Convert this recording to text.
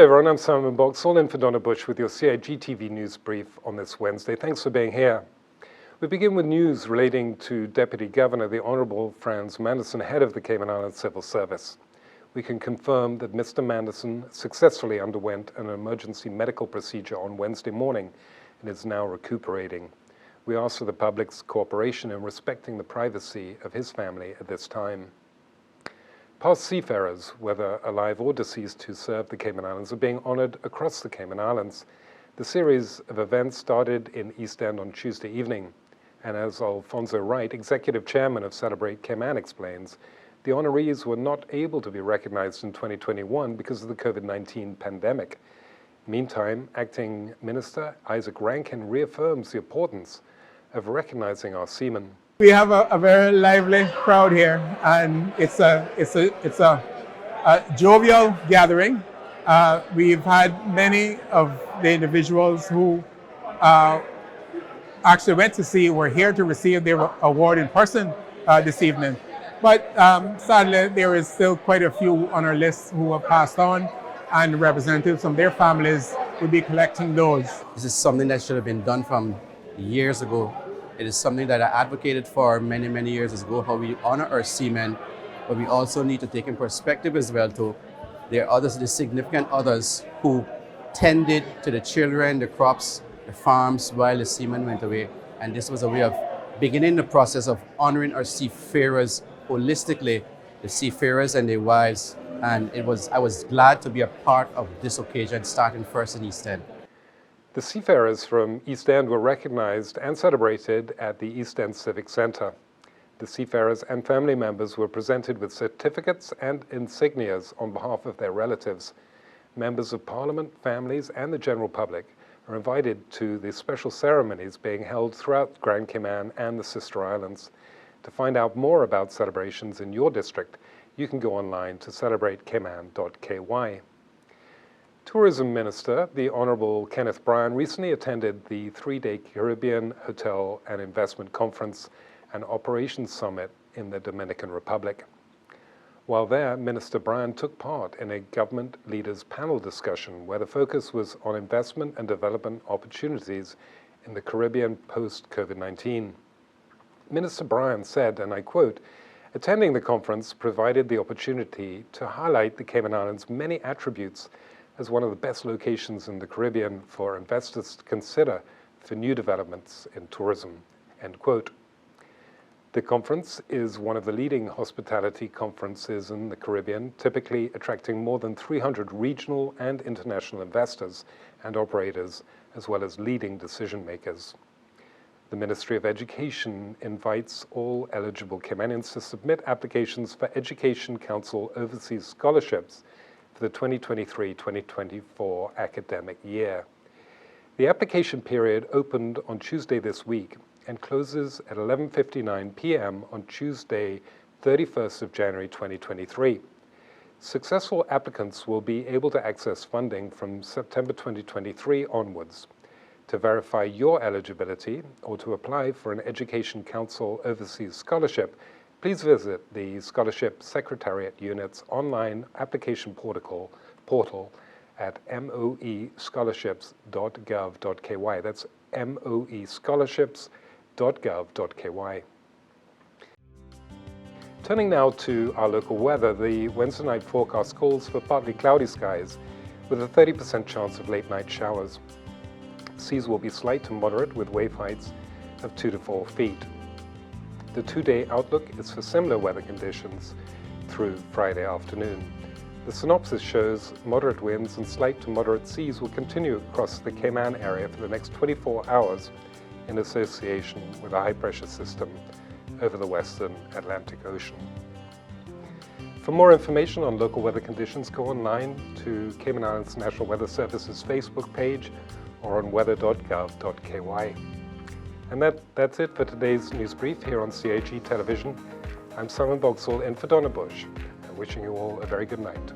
everyone, I'm Simon Boxall in for Donna Bush with your CIG TV news brief on this Wednesday. Thanks for being here. We begin with news relating to Deputy Governor, the Honourable Frans Manderson, head of the Cayman Islands Civil Service. We can confirm that Mr. Manderson successfully underwent an emergency medical procedure on Wednesday morning and is now recuperating. We ask for the public's cooperation in respecting the privacy of his family at this time. Past seafarers, whether alive or deceased, who served the Cayman Islands are being honored across the Cayman Islands. The series of events started in East End on Tuesday evening, and as Alfonso Wright, executive chairman of Celebrate Cayman, explains, the honorees were not able to be recognized in 2021 because of the COVID-19 pandemic. Meantime, Acting Minister Isaac Rankin reaffirms the importance of recognizing our seamen. We have a very lively crowd here, and it's a jovial gathering. We've had many of the individuals who actually went to sea were here to receive their award in person this evening. But sadly, there is still quite a few on our list who have passed on, and representatives from their families will be collecting those. This is something that should have been done from years ago. It is something that I advocated for many, many years ago, how we honor our seamen, but we also need to take in perspective as well to there are others, the significant others who tended to the children, the crops, the farms while the seamen went away. And this was a way of beginning the process of honoring our seafarers holistically, the seafarers and their wives. And I was glad to be a part of this occasion, starting first in East End. The seafarers from East End were recognized and celebrated at the East End Civic Center. The seafarers and family members were presented with certificates and insignias on behalf of their relatives. Members of Parliament, families, and the general public are invited to the special ceremonies being held throughout Grand Cayman and the Sister Islands. To find out more about celebrations in your district, you can go online to celebratecayman.ky. Tourism Minister, the Honourable Kenneth Bryan, recently attended the 3-day Caribbean Hotel and Investment Conference and Operations Summit in the Dominican Republic. While there, Minister Bryan took part in a government leaders panel discussion where the focus was on investment and development opportunities in the Caribbean post-COVID-19. Minister Bryan said, and I quote, "Attending the conference provided the opportunity to highlight the Cayman Islands' many attributes as one of the best locations in the Caribbean for investors to consider for new developments in tourism," end quote. The conference is one of the leading hospitality conferences in the Caribbean, typically attracting more than 300 regional and international investors and operators, as well as leading decision makers. The Ministry of Education invites all eligible Caymanians to submit applications for Education Council Overseas Scholarships for the 2023-2024 academic year. The application period opened on Tuesday this week and closes at 11:59 p.m. on Tuesday, 31st of January 2023. Successful applicants will be able to access funding from September 2023 onwards. To verify your eligibility or to apply for an Education Council Overseas Scholarship, please visit the Scholarship Secretariat Unit's online application portal at moescholarships.gov.ky. That's moescholarships.gov.ky. Turning now to our local weather, the Wednesday night forecast calls for partly cloudy skies with a 30% chance of late night showers. Seas will be slight to moderate with wave heights of 2 to 4 feet. The 2-day outlook is for similar weather conditions through Friday afternoon. The synopsis shows moderate winds and slight to moderate seas will continue across the Cayman area for the next 24 hours in association with a high-pressure system over the western Atlantic Ocean. For more information on local weather conditions, go online to Cayman Islands National Weather Service's Facebook page or on weather.gov.ky. And that's it for today's news brief here on CIG Television. I'm Simon Boxall in for Donna Bush, and wishing you all a very good night.